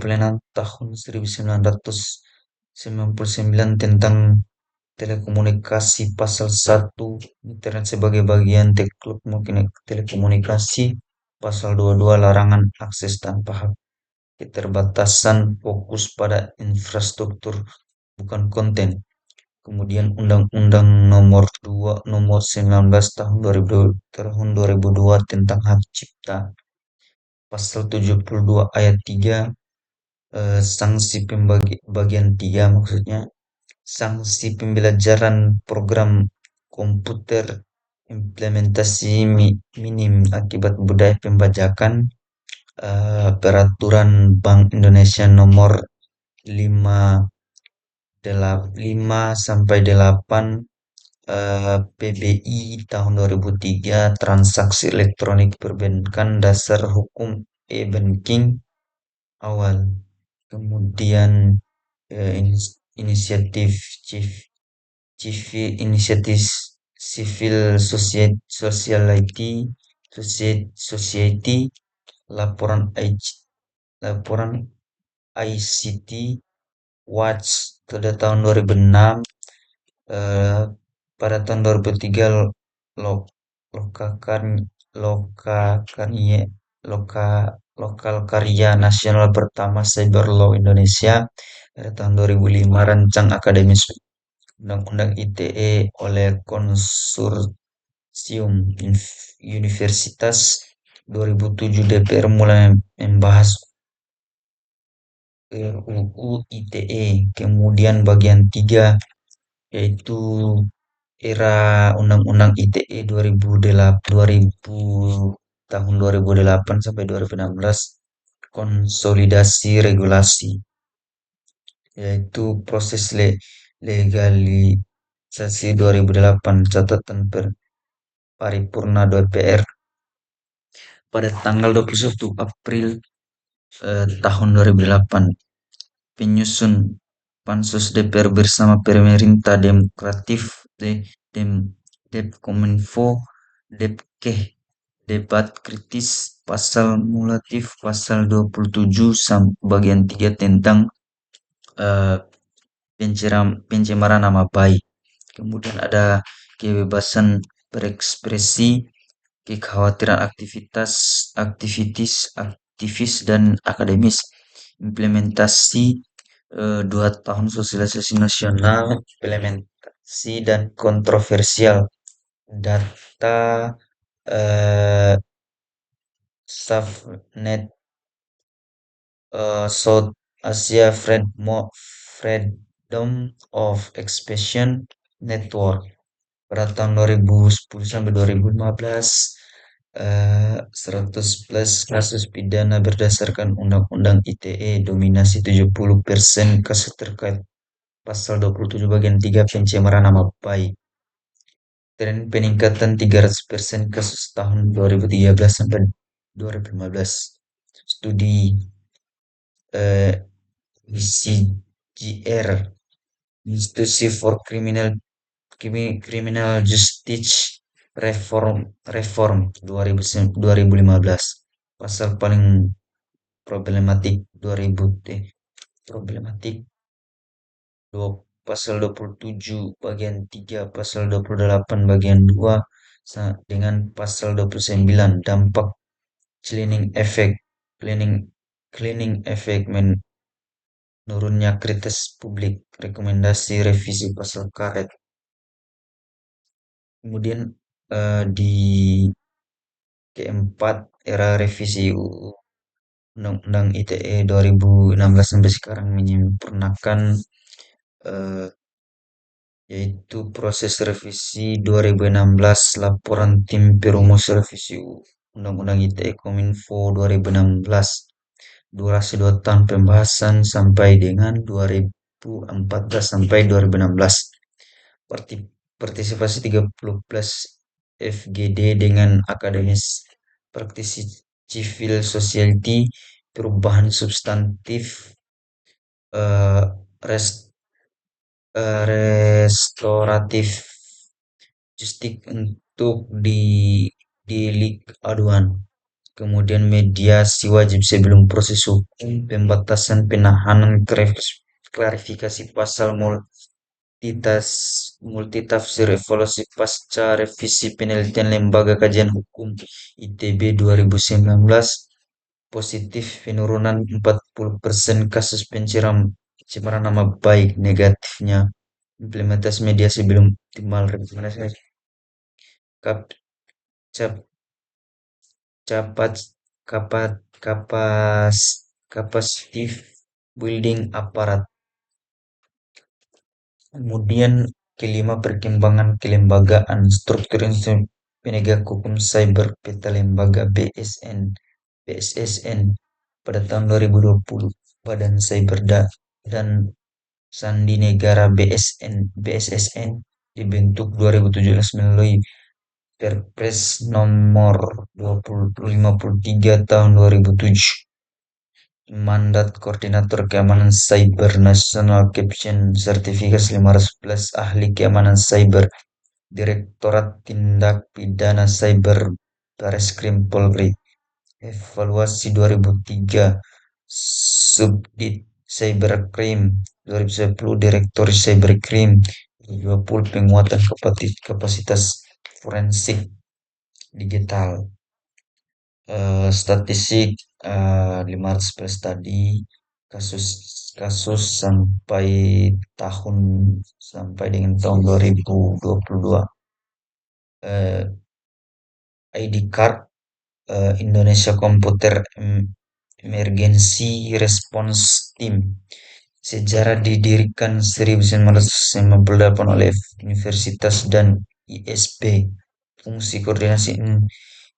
Kepresidenan tahun 1999 tentang telekomunikasi pasal 1 internet sebagai bagian telekomunikasi pasal 22 larangan akses tanpa hak keterbatasan fokus pada infrastruktur bukan konten. Kemudian Undang-Undang nomor 19 tahun 2002 tentang hak cipta pasal 72 ayat 3, sanksi bagian 3 maksudnya sanksi pembelajaran program komputer implementasi minim akibat budaya pembajakan, peraturan Bank Indonesia nomor 5 5 sampai 8, PBI tahun 2003 transaksi elektronik perbankan dasar hukum e-banking awal. Kemudian inisiatif inisiatif civil society, laporan laporan ICT Watch pada tahun 2006, pada tahun 2003 lokakan lokal karya nasional pertama Cyber Law Indonesia pada tahun 2005, rancang akademis Undang-Undang ITE oleh Konsorsium Universitas 2007, DPR mulai membahas UU ITE. Kemudian bagian 3 yaitu era Undang-Undang ITE 2000 tahun 2008 sampai 2016, konsolidasi regulasi, yaitu proses legalisasi 2008, catatan paripurna DPR pada tanggal 21 April tahun 2008, penyusun Pansus DPR bersama pemerintah demokratif Depkominfo, Depkeh, debat kritis pasal mulatif pasal 27 bagian 3 tentang pencemaran nama baik. Kemudian ada kebebasan berekspresi, kekhawatiran aktivis dan akademis, implementasi 2 tahun sosialisasi nasional, implementasi dan kontroversial data, SafeNet, South Asia Freedom of Expression Network pada tahun 2010 sampai 2015, 100+ kasus pidana berdasarkan Undang-Undang ITE, dominasi 70% kasus terkait pasal 27 bagian 3 pencemaran nama baik. Tren peningkatan 300% kasus tahun 2013 sampai 2015. Studi ICGR, Institusi for Criminal Justice Reform 2015, pasal paling problematik pasal 27 bagian 3, pasal 28 bagian 2 dengan pasal 29, dampak cleaning effect menurunnya kritis publik, rekomendasi revisi pasal karet. Kemudian di keempat, era revisi Undang-Undang ITE 2016 sampai sekarang menyempurnakan, yaitu proses revisi 2016, laporan tim perumus revisi Undang-Undang ITE Kominfo 2016, durasi 2 tahun pembahasan sampai dengan 2014 sampai 2016, partisipasi 30+ FGD dengan akademis, praktisi civil society, perubahan substantif, restoratif justik untuk delik aduan. kemudian mediasi wajib sebelum proses hukum, pembatasan penahanan, klarifikasi pasal multitas, multitafsir, evaluasi pasca revisi penelitian Lembaga Kajian Hukum ITB 2019, positif penurunan 40% kasus pencemaran nama baik, negatifnya implementasi media sebelum optimal, rekomendasi kap, cap, capat, kapat, kapas, kapasitif building aparat. Kemudian kelima, perkembangan kelembagaan, struktur instrumen penegak hukum cyber, peta lembaga BSSN pada tahun 2020, Badan Cyber dan Sandi Negara BSSN dibentuk 2017 melalui Perpres nomor 53 tahun 2007. Mandat Koordinator Keamanan Cyber Nasional Caption Sertifikasi 511 Ahli Keamanan Cyber Direktorat Tindak Pidana Cyber Bareskrim Polri. Evaluasi 2003 Subdit Cybercrime 2010 Direktori Cybercrime 2020 penguatan kapasitas forensik digital. Statistik 511 tadi, kasus kasus sampai dengan tahun 2022. ID card Indonesia Computer Emergency Response Team. Sejarah didirikan 1998 oleh Universitas dan ISB. Fungsi koordinasi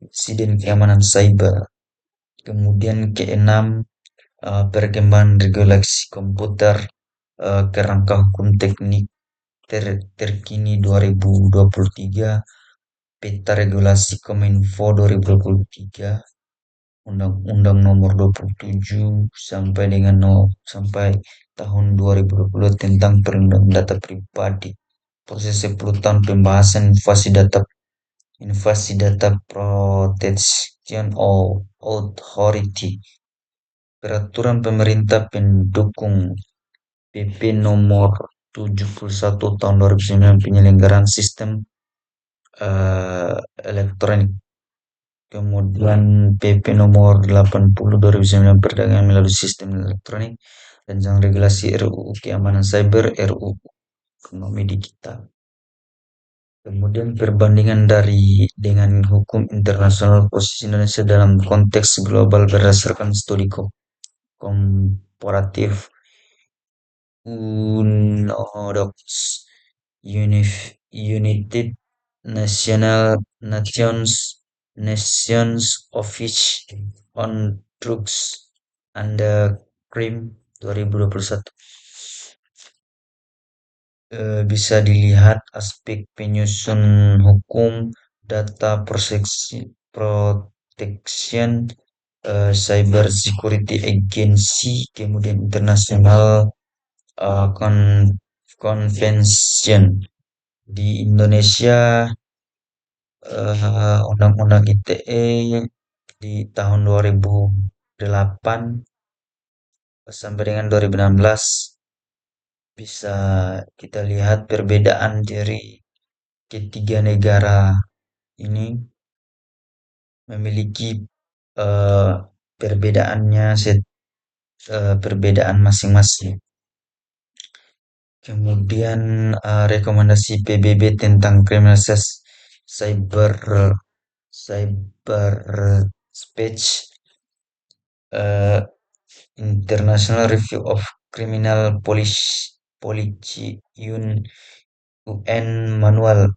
insiden keamanan cyber. Kemudian keenam, perkembangan regulasi komputer, kerangka hukum teknik terkini 2023, peta regulasi Kominfo 2023, Undang-Undang Nomor 27 sampai tahun 2020 tentang perlindungan data pribadi. Proses 10 tahun pembahasan invasi data Protection Authority. Peraturan pemerintah pendukung PP nomor 71 tahun 2009 penyelenggaraan sistem elektronik. Kemudian PP nomor 80 2009 perdagangan melalui sistem elektronik dan regulasi RUU keamanan cyber, RUU ekonomi digital. Kemudian perbandingan dengan hukum internasional, posisi Indonesia dalam konteks global berdasarkan studi komparatif UNODOS, United Nations Office on Drugs and Crime 2021. Bisa dilihat aspek penyusun hukum, data protection, cyber security agency, kemudian international convention. Di Indonesia, Undang-Undang ITE di tahun 2008 sampai dengan 2016, bisa kita lihat perbedaan dari ketiga negara ini memiliki perbedaan masing-masing. Kemudian rekomendasi PBB tentang kriminalisasi cyber speech, International Review of Criminal Policy UN Manual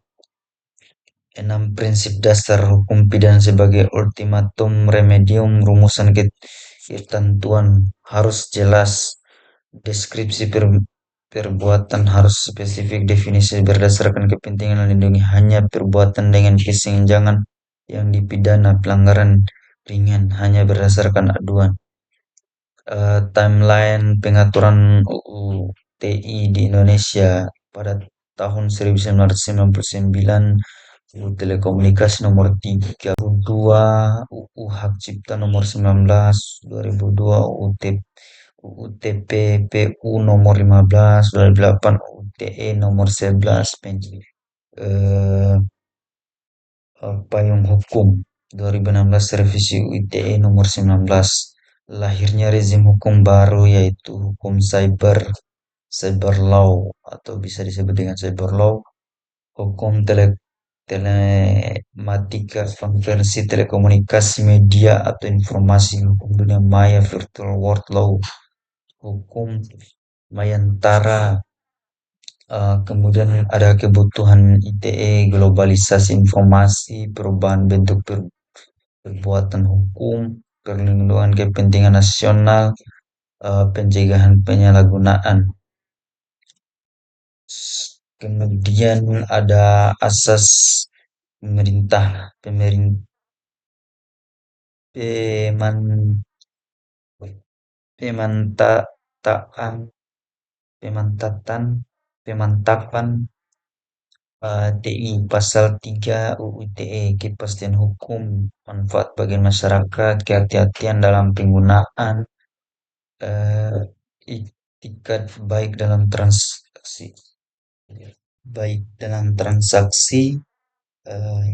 6 prinsip dasar hukum pidana sebagai ultimatum remedium, rumusan ketentuan harus jelas, deskripsi perbuatan harus spesifik, definisi berdasarkan kepentingan melindungi, hanya perbuatan dengan kesenjangan yang dipidana, pelanggaran ringan hanya berdasarkan aduan. Timeline pengaturan UU TI di Indonesia pada tahun 1999 UU Telekomunikasi nomor 32, UU Hak Cipta nomor 19 2002, UU TPPU nomor 15 2008, UU TE nomor 11 eh, Payung Hukum 2016, revisi UU ITE nomor 19, lahirnya rezim hukum baru yaitu hukum cyber law atau bisa disebut dengan cyber law, hukum telematika, konversi telekomunikasi media atau informasi, hukum dunia maya virtual world law, hukum Mayantara. Kemudian ada kebutuhan ITE, globalisasi informasi, perubahan bentuk perbuatan hukum, perlindungan kepentingan nasional, pencegahan penyalahgunaan. Kemudian ada asas pemerintah, peman, pemantataan, pemantatan, pemantapan TI pasal 3 UU ITE, kepastian hukum, manfaat bagi masyarakat, kehati-hatian dalam penggunaan, eh, itikat baik dalam transaksi,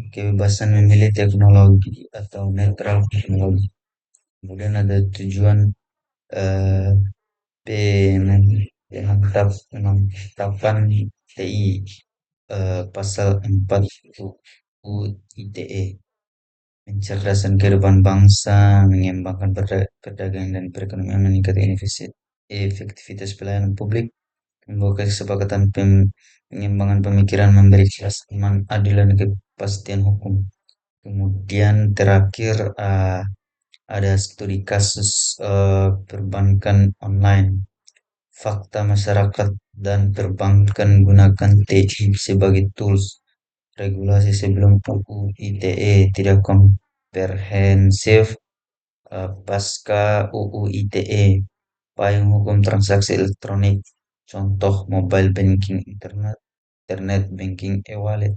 kebebasan memilih teknologi atau netral teknologi. Kemudian ada tujuan eh, pemantapan TI, pasal 4 UU ITE, mencerdaskan kehidupan bangsa, mengembangkan perdagangan dan perekonomian, meningkatkan efektivitas pelayanan publik, membuka kesepakatan pengembangan pemikiran, memberi kelas aman, adil dan kepastian hukum. Kemudian terakhir ada studi kasus perbankan online, fakta masyarakat dan perbankan gunakan TI sebagai tools, regulasi sebelum UU ITE tidak komprehensif, pasca UU ITE, payung hukum transaksi elektronik, contoh mobile banking, internet banking, e-wallet.